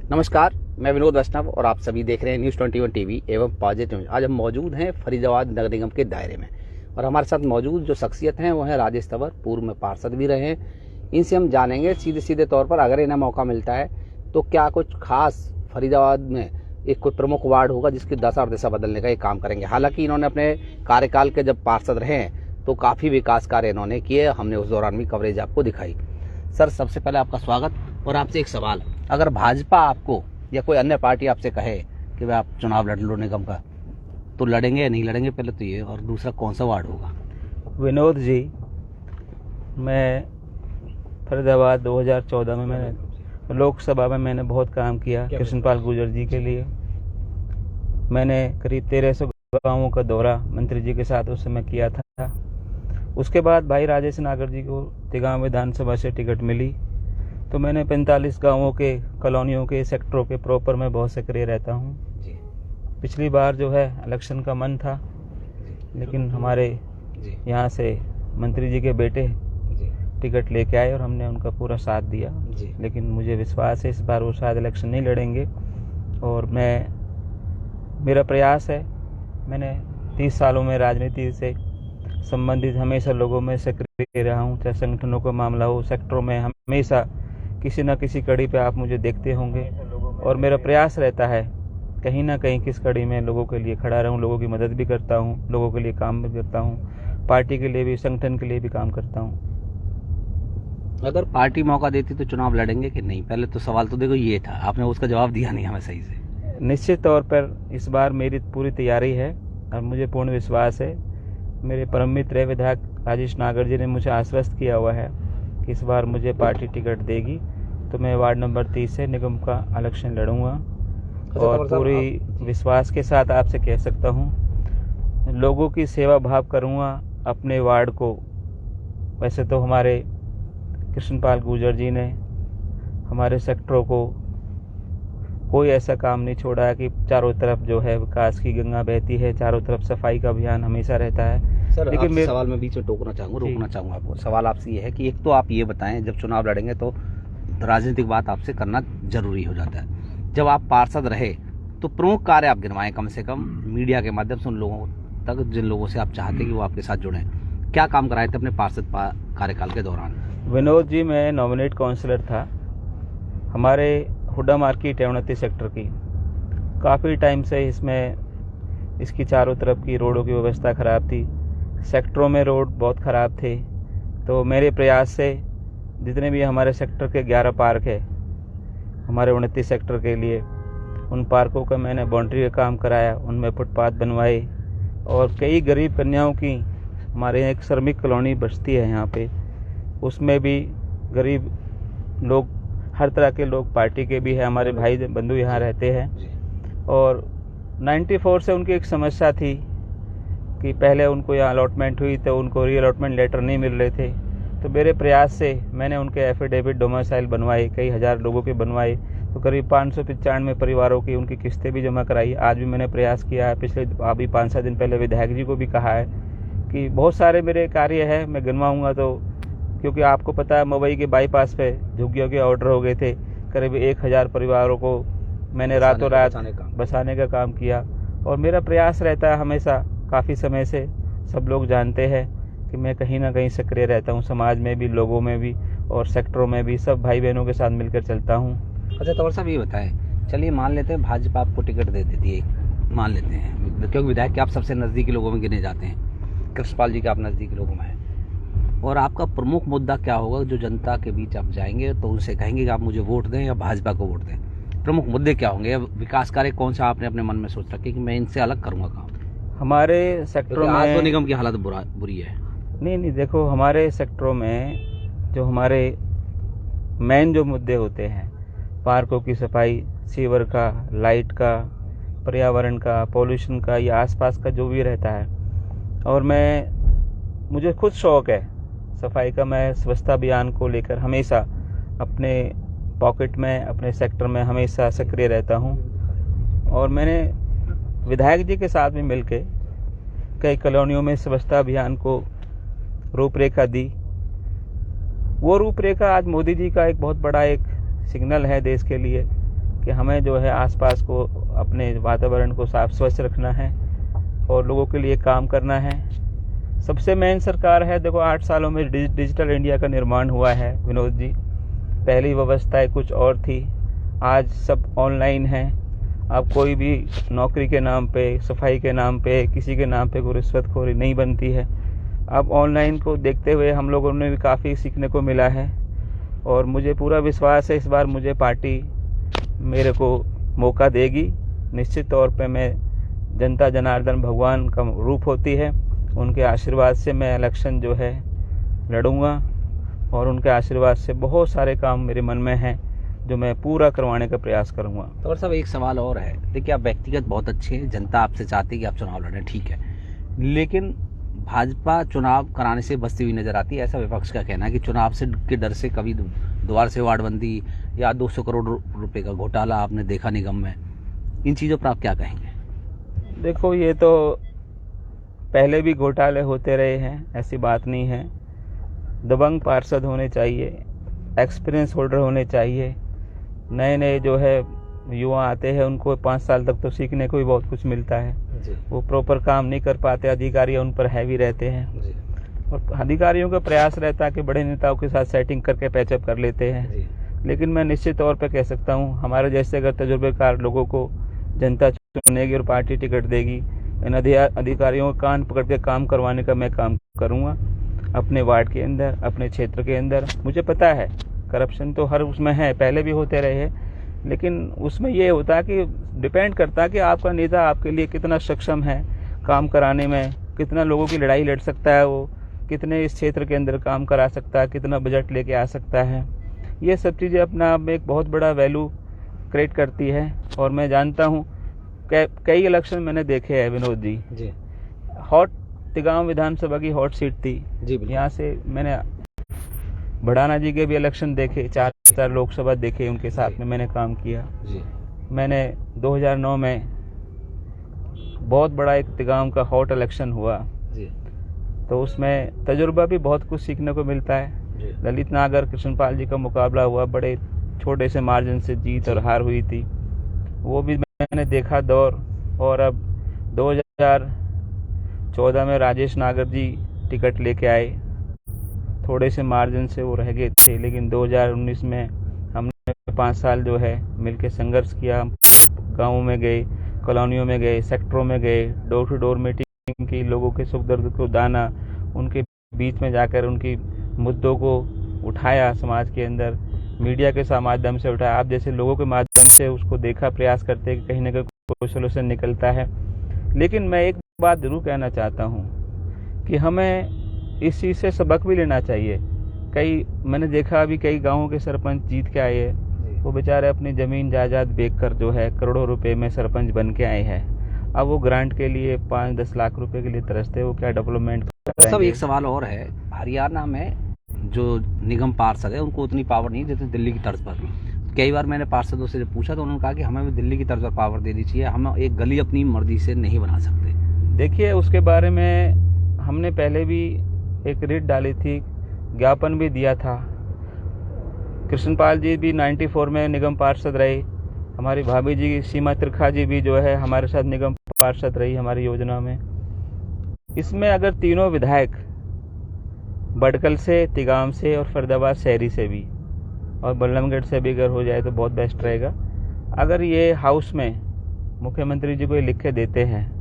नमस्कार, मैं विनोद वैष्णव और आप सभी देख रहे हैं न्यूज़ 21 टीवी एवं पॉजिटिव न्यूज। आज हम मौजूद हैं फरीदाबाद नगर निगम के दायरे में और हमारे साथ मौजूद जो शख्सियत हैं वो हैं राजेश तंवर, पूर्व में पार्षद भी रहे हैं। इनसे हम जानेंगे सीधे सीधे तौर पर, अगर इन्हें मौका मिलता है तो क्या कुछ खास फरीदाबाद में एक कोई प्रमुख वार्ड होगा जिसकी दशा और दिशा बदलने का एक काम करेंगे। हालांकि इन्होंने अपने कार्यकाल के जब पार्षद रहे हैं तो काफ़ी विकास कार्य इन्होंने किए, हमने उस दौरान भी कवरेज आपको दिखाई। सर, सबसे पहले आपका स्वागत और आपसे एक सवाल, अगर भाजपा आपको या कोई अन्य पार्टी आपसे कहे कि भाई आप चुनाव लड़ लो निगम का, तो लड़ेंगे या नहीं लड़ेंगे, पहले तो ये, और दूसरा कौन सा वार्ड होगा? विनोद जी, मैं फरीदाबाद 2014 में मैंने लोकसभा में मैंने बहुत काम किया कृष्णपाल गुर्जर जी के लिए। मैंने करीब 1300 गांवों का दौरा मंत्री जी के साथ उस समय किया था। उसके बाद भाई राजेश नागर जी को तिगांव विधानसभा से टिकट मिली तो मैंने 45 गांवों के, कॉलोनियों के, सेक्टरों के प्रॉपर में बहुत सक्रिय रहता हूँ। पिछली बार जो है इलेक्शन का मन था, लेकिन हमारे यहाँ से मंत्री जी के बेटे टिकट लेके आए और हमने उनका पूरा साथ दिया। लेकिन मुझे विश्वास है इस बार वो शायद इलेक्शन नहीं लड़ेंगे और मेरा प्रयास है, मैंने 30 सालों में राजनीति से संबंधित हमेशा लोगों में सक्रिय रहा हूँ, चाहे संगठनों का मामला हो, सेक्टरों में हमेशा किसी न किसी कड़ी पे आप मुझे देखते होंगे और मेरा प्रयास रहता है कहीं ना कहीं किस कड़ी में लोगों के लिए खड़ा रहूं, लोगों की मदद भी करता हूं, लोगों के लिए काम भी करता हूं, पार्टी के लिए भी, संगठन के लिए भी काम करता हूं। अगर पार्टी मौका देती तो चुनाव लड़ेंगे कि नहीं? पहले तो सवाल तो देखो ये था, आपने उसका जवाब दिया नहीं हमें सही से। निश्चित तौर पर इस बार मेरी पूरी तैयारी है और मुझे पूर्ण विश्वास है। मेरे परम मित्र विधायक राजेश नागर जी ने मुझे आश्वस्त किया हुआ है कि इस बार मुझे पार्टी टिकट देगी तो मैं वार्ड नंबर 30 से निगम का इलेक्शन लड़ूंगा। और पूरी विश्वास के साथ आपसे कह सकता हूँ, लोगों की सेवा भाव करूँगा अपने वार्ड को। वैसे तो हमारे कृष्णपाल गुर्जर जी ने हमारे सेक्टरों को कोई ऐसा काम नहीं छोड़ा है कि चारों तरफ जो है विकास की गंगा बहती है, चारों तरफ सफाई का अभियान हमेशा रहता है। सर, लेकिन सवाल में बीच में रोकना चाहूँगा आपको। सवाल आपसे ये है कि एक तो आप ये बताएं, जब चुनाव लड़ेंगे तो राजनीतिक बात आपसे करना जरूरी हो जाता है। जब आप पार्षद रहे तो प्रमुख कार्य आप गिनवाएं कम से कम मीडिया के माध्यम से उन लोगों तक जिन लोगों से आप चाहते कि वो आपके साथ जुड़ें। क्या काम कराए थे अपने पार्षद कार्यकाल के दौरान? विनोद जी, मैं नॉमिनेट काउंसलर था हमारे हुड्डा मार्केट 29 सेक्टर की। काफ़ी टाइम से इसकी चारों तरफ की रोडों की व्यवस्था ख़राब थी, सेक्टरों में रोड बहुत ख़राब थे। तो मेरे प्रयास से जितने भी हमारे सेक्टर के 11 पार्क है हमारे 29 सेक्टर के लिए, उन पार्कों का मैंने बाउंड्री का काम कराया, उनमें फुटपाथ बनवाए और कई गरीब कन्याओं की, हमारे यहाँ एक श्रमिक कॉलोनी बस्ती है यहाँ पे, उसमें भी गरीब लोग, हर तरह के लोग, पार्टी के भी है, हमारे भाई बंधु यहाँ रहते हैं। और 94 से उनकी एक समस्या थी कि पहले उनको यहाँ अलॉटमेंट हुई तो उनको री अलॉटमेंट लेटर नहीं मिल रहे थे। तो मेरे प्रयास से मैंने उनके एफिडेविट डोमिसाइल बनवाए, कई हज़ार लोगों के बनवाए, तो करीब 595 परिवारों की उनकी किस्तें भी जमा कराई। आज भी मैंने प्रयास किया है, पिछले अभी 5-7 दिन पहले विधायक जी को भी कहा है कि बहुत सारे मेरे कार्य है, मैं गिनवाऊँगा। तो क्योंकि आपको पता है मुंबई के बाईपास पे झुग्गियों के ऑर्डर हो गए थे, करीब 1000 परिवारों को मैंने रातों रात बसाने का काम किया। और मेरा प्रयास रहता है हमेशा, काफ़ी समय से सब लोग जानते हैं कि मैं कहीं ना कहीं सक्रिय रहता हूँ, समाज में भी, लोगों में भी और सेक्टरों में भी, सब भाई बहनों के साथ मिलकर चलता हूँ। अच्छा तंवर साहब, ये बताएं, चलिए मान लेते हैं भाजपा आपको टिकट दे देती है, मान लेते हैं, क्योंकि विधायक के आप सबसे नज़दीकी लोगों में गिने जाते हैं, कृष्णपाल जी के आप नज़दीकी लोगों में हैं, और आपका प्रमुख मुद्दा क्या होगा जो जनता के बीच आप जाएंगे तो उनसे कहेंगे कि आप मुझे वोट दें या भाजपा को वोट दें? प्रमुख मुद्दे क्या होंगे? विकास कार्य कौन सा आपने अपने मन में सोच रखे कि मैं इनसे अलग करूँगा काम? हमारे सेक्टरों में आज तो निगम की हालत बुरी है। नहीं, देखो, हमारे सेक्टरों में जो हमारे मेन जो मुद्दे होते हैं, पार्कों की सफाई, सीवर का, लाइट का, पर्यावरण का, पॉल्यूशन का, या आसपास का जो भी रहता है, और मुझे खुद शौक़ है सफाई का। मैं स्वच्छता अभियान को लेकर हमेशा अपने पॉकेट में, अपने सेक्टर में हमेशा सक्रिय रहता हूँ। और मैंने विधायक जी के साथ भी मिलके कई कॉलोनियों में स्वच्छता अभियान को रूपरेखा दी। वो रूपरेखा आज मोदी जी का एक बहुत बड़ा एक सिग्नल है देश के लिए कि हमें जो है आसपास को, अपने वातावरण को साफ स्वच्छ रखना है और लोगों के लिए काम करना है। सबसे मेन सरकार है, देखो 8 सालों में डिजिटल इंडिया का निर्माण हुआ है विनोद जी। पहली व्यवस्थाएं कुछ और थी, आज सब ऑनलाइन है। अब कोई भी नौकरी के नाम पे, सफाई के नाम पे, किसी के नाम पे कोई रिश्वतखोरी नहीं बनती है। अब ऑनलाइन को देखते हुए हम लोगों ने भी काफ़ी सीखने को मिला है और मुझे पूरा विश्वास है इस बार मुझे पार्टी मेरे को मौका देगी। निश्चित तौर पे मैं, जनता जनार्दन भगवान का रूप होती है, उनके आशीर्वाद से मैं इलेक्शन जो है लड़ूंगा और उनके आशीर्वाद से बहुत सारे काम मेरे मन में हैं जो मैं पूरा करवाने का प्रयास करूंगा। तो साहब एक सवाल और है, देखिए आप व्यक्तिगत बहुत अच्छे हैं, जनता आपसे चाहती है कि आप चुनाव लड़ें, ठीक है, लेकिन भाजपा चुनाव कराने से बचती हुई नजर आती है। ऐसा विपक्ष का कहना है कि चुनाव से के डर से कभी द्वार से वार्डबंदी या 200 करोड़ रुपए का घोटाला आपने देखा निगम में, इन चीज़ों पर आप क्या कहेंगे? देखो, ये तो पहले भी घोटाले होते रहे हैं, ऐसी बात नहीं है। दबंग पार्षद होने चाहिए, एक्सपीरियंस होल्डर होने चाहिए। नए नए जो है युवा आते हैं, उनको 5 साल तक तो सीखने को भी बहुत कुछ मिलता है। वो प्रॉपर काम नहीं कर पाते, अधिकारी उन पर हैवी रहते हैं और अधिकारियों का प्रयास रहता है कि बड़े नेताओं के साथ सेटिंग करके पैचअप कर लेते हैं। लेकिन मैं निश्चित तौर पे कह सकता हूँ, हमारे जैसे अगर तजुर्बेकार लोगों को जनता चुनेगी और पार्टी टिकट देगी, इन अधिकारियों का कान पकड़ के काम करवाने का मैं काम करूँगा अपने वार्ड के अंदर, अपने क्षेत्र के अंदर। मुझे पता है करप्शन तो हर उसमें है, पहले भी होते रहे हैं, लेकिन उसमें ये होता है कि डिपेंड करता है कि आपका नेता आपके लिए कितना सक्षम है काम कराने में, कितना लोगों की लड़ाई लड़ सकता है, वो कितने इस क्षेत्र के अंदर काम करा सकता है, कितना बजट लेके आ सकता है। ये सब चीज़ें अपना आप में एक बहुत बड़ा वैल्यू क्रिएट करती है। और मैं जानता हूँ कई इलेक्शन मैंने देखे हैं विनोद जी। हॉट तिगांव विधानसभा की हॉट सीट थी जी, यहाँ से मैंने भड़ाना जी के भी इलेक्शन देखे, 4 लोकसभा देखे, उनके साथ में मैंने काम किया जी। मैंने 2009 में बहुत बड़ा एक तिगांव का हॉट इलेक्शन हुआ जी। तो उसमें तजुर्बा भी बहुत कुछ सीखने को मिलता है। ललित नागर कृष्णपाल जी का मुकाबला हुआ, बड़े छोटे से मार्जिन से जीत और हार हुई थी, वो भी मैंने देखा दौर। और अब 2014 में राजेश नागर जी टिकट लेके आए, थोड़े से मार्जिन से वो रह गए थे, लेकिन 2019 में हमने 5 साल जो है मिलके संघर्ष किया। गाँवों में गए, कॉलोनियों में गए, सेक्टरों में गए, डोर टू डोर मीटिंग की, लोगों के सुख दर्द को दाना, उनके बीच में जाकर उनकी मुद्दों को उठाया, समाज के अंदर मीडिया के माध्यम से उठाया, आप जैसे लोगों के माध्यम से उसको देखा, प्रयास करते कि कहीं ना कहीं कोई सोल्यूशन निकलता है। लेकिन मैं एक बात जरूर कहना चाहता हूँ कि हमें इस चीज़ से सबक भी लेना चाहिए। मैंने देखा अभी कई गाँवों के सरपंच जीत के आए हैं, वो बेचारे अपनी ज़मीन जायदाद बेचकर जो है करोड़ों रुपए में सरपंच बन के आए हैं। अब वो ग्रांट के लिए 5-10 लाख रुपए के लिए तरसते, वो क्या डेवलपमेंट सब। एक सवाल और है, हरियाणा में जो निगम पार्षद है उनको उतनी पावर नहीं देते दिल्ली की तर्ज पर। कई बार मैंने पार्षदों से पूछा तो उन्होंने कहा कि हमें भी दिल्ली की तर्ज पर पावर देनी चाहिए, हम एक गली अपनी मर्जी से नहीं बना सकते। देखिए, उसके बारे में हमने पहले भी एक रिट डाली थी, ज्ञापन भी दिया था। कृष्णपाल जी भी 94 में निगम पार्षद रहे, हमारी भाभी जी सीमा त्रिखा जी भी जो है हमारे साथ निगम पार्षद रही हमारी योजना में। इसमें अगर तीनों विधायक बडकल से, तिगाम से और फरीदाबाद शहरी से भी और बल्लभगढ़ से भी अगर हो जाए तो बहुत बेस्ट रहेगा। अगर ये हाउस में मुख्यमंत्री जी को ये लिख के देते हैं,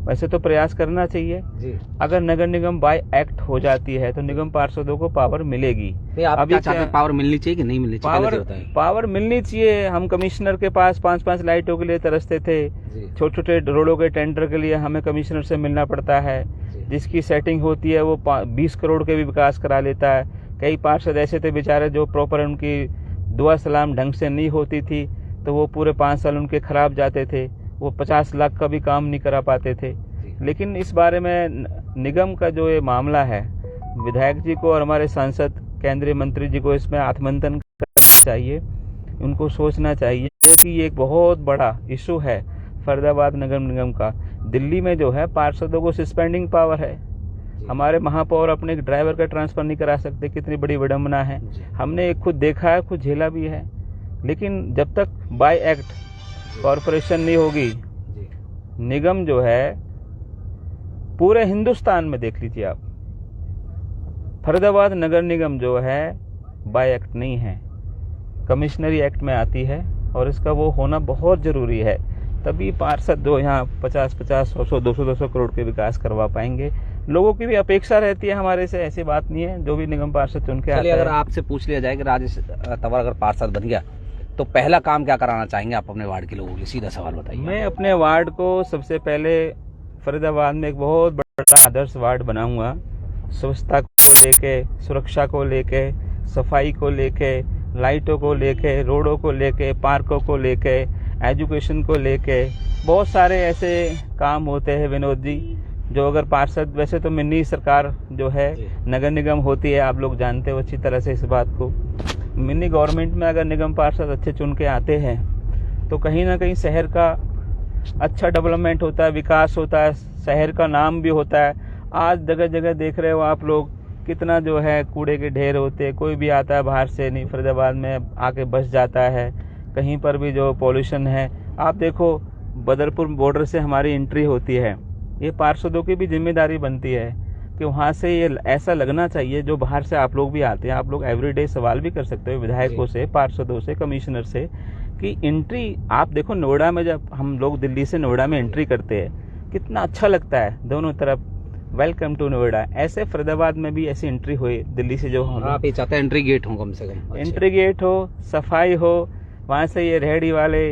वैसे तो प्रयास करना चाहिए जी। अगर नगर निगम बाय एक्ट हो जाती है तो निगम पार्षदों को पावर मिलेगी। आप क्या चाहते हैं, पावर मिलनी चाहिए कि नहीं मिलनी चाहिए? पावर मिलनी चाहिए। हम कमिश्नर के पास 5-5 लाइटों के लिए तरसते थे, छोटे छोटे रोडों के टेंडर के लिए हमें कमिश्नर से मिलना पड़ता है, जिसकी सेटिंग होती है वो 20 करोड़ के भी विकास करा लेता है। कई पार्षद ऐसे थे बेचारे जो प्रॉपर उनकी दुआ सलाम ढंग से नहीं होती थी, तो वो पूरे 5 साल उनके खराब जाते थे, वो 50 लाख का भी काम नहीं करा पाते थे। लेकिन इस बारे में निगम का जो ये मामला है, विधायक जी को और हमारे सांसद केंद्रीय मंत्री जी को इसमें आत्मंथन करना चाहिए, उनको सोचना चाहिए कि ये एक बहुत बड़ा इशू है फरीदाबाद नगर निगम का। दिल्ली में जो है पार्षदों को सस्पेंडिंग पावर है, हमारे महापौर अपने ड्राइवर का ट्रांसफर नहीं करा सकते, कितनी बड़ी विडंबना है। हमने एक खुद देखा है, खुद झेला भी है। लेकिन जब तक बाय एक्ट कॉरपोरेशन नहीं होगी, निगम जो है पूरे हिंदुस्तान में देख लीजिए आप, फरीदाबाद नगर निगम जो है बाय एक्ट नहीं है, कमिश्नरी एक्ट में आती है और इसका वो होना बहुत ज़रूरी है। तभी पार्षद जो यहाँ 50-50, 100-100, 200-200 करोड़ के विकास करवा पाएंगे। लोगों की भी अपेक्षा रहती है हमारे से, ऐसी बात नहीं है। जो भी निगम पार्षद चुन के आते हैं। अगर आपसे पूछ लिया जाए कि राजेश तंवर अगर पार्षद बन गया तो पहला काम क्या कराना चाहेंगे आप अपने वार्ड के लोगों के लिए? सीधा सवाल बताइए। मैं अपने वार्ड को सबसे पहले फरीदाबाद में एक बहुत बड़ा आदर्श वार्ड बनाऊंगा। स्वच्छता को लेके, सुरक्षा को लेके, सफाई को लेके, लाइटों को लेके, रोडों को लेके, पार्कों को लेके, एजुकेशन को लेके बहुत सारे ऐसे काम होते हैं विनोद जी, जो अगर पार्षद, वैसे तो मिनी सरकार जो है नगर निगम होती है, आप लोग जानते हो अच्छी तरह से इस बात को। मिनी गवर्नमेंट में अगर निगम पार्षद अच्छे चुन के आते हैं तो कहीं ना कहीं शहर का अच्छा डेवलपमेंट होता है, विकास होता है, शहर का नाम भी होता है। आज जगह जगह देख रहे हो आप लोग कितना जो है कूड़े के ढेर होते हैं, कोई भी आता है बाहर से नहीं, फरीदाबाद में आके बस जाता है। कहीं पर भी जो पॉल्यूशन है, आप देखो बदरपुर बॉर्डर से हमारी एंट्री होती है, ये पार्षदों की भी जिम्मेदारी बनती है कि वहाँ से ये ऐसा लगना चाहिए, जो बाहर से आप लोग भी आते हैं, आप लोग एवरीडे सवाल भी कर सकते हो विधायकों से, पार्षदों से, कमिश्नर से, कि एंट्री आप देखो नोएडा में, जब हम लोग दिल्ली से नोएडा में एंट्री करते हैं कितना अच्छा लगता है, दोनों तरफ वेलकम टू नोएडा। ऐसे फरीदाबाद में भी ऐसी एंट्री हुई दिल्ली से, जो हम आप ये चाहते हैं एंट्री गेट हो कम से कम, एंट्री गेट हो, सफाई हो। वहाँ से ये रेहड़ी वाले,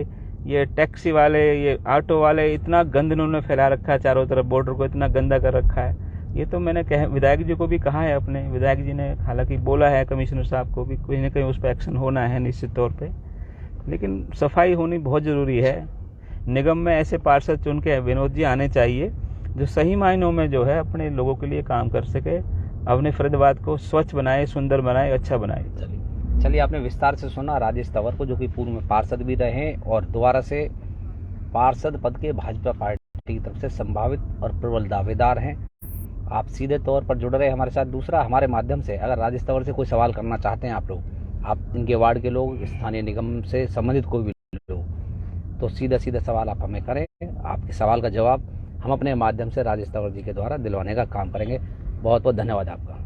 ये टैक्सी वाले, ये ऑटो वाले, इतना गंद उन्होंने फैला रखा है चारों तरफ, बॉर्डर को इतना गंदा कर रखा है। ये तो मैंने विधायक जी को भी कहा है, अपने विधायक जी ने हालांकि बोला है कमिश्नर साहब को भी, कहीं ना कहीं उस पर एक्शन होना है निश्चित तौर पे, लेकिन सफाई होनी बहुत ज़रूरी है। निगम में ऐसे पार्षद चुन के विनोद जी आने चाहिए जो सही मायनों में जो है अपने लोगों के लिए काम कर सके, अपने फरीदाबाद को स्वच्छ बनाए, सुंदर बनाए, अच्छा बनाए। चलिए, आपने विस्तार से सुना राजेश तंवर को, जो कि पूर्व में पार्षद भी रहे और दोबारा से पार्षद पद के भाजपा पार्टी की तरफ से संभावित और प्रबल दावेदार हैं। आप सीधे तौर पर जुड़ रहे हमारे साथ। दूसरा, हमारे माध्यम से अगर राजेश तंवर से कोई सवाल करना चाहते हैं आप लोग, आप इनके वार्ड के लोग, स्थानीय निगम से संबंधित कोई भी लोग, तो सीधा सीधा सवाल आप हमें करें। आपके सवाल का जवाब हम अपने माध्यम से राजेश तंवर जी के द्वारा दिलवाने का काम करेंगे। बहुत बहुत धन्यवाद आपका।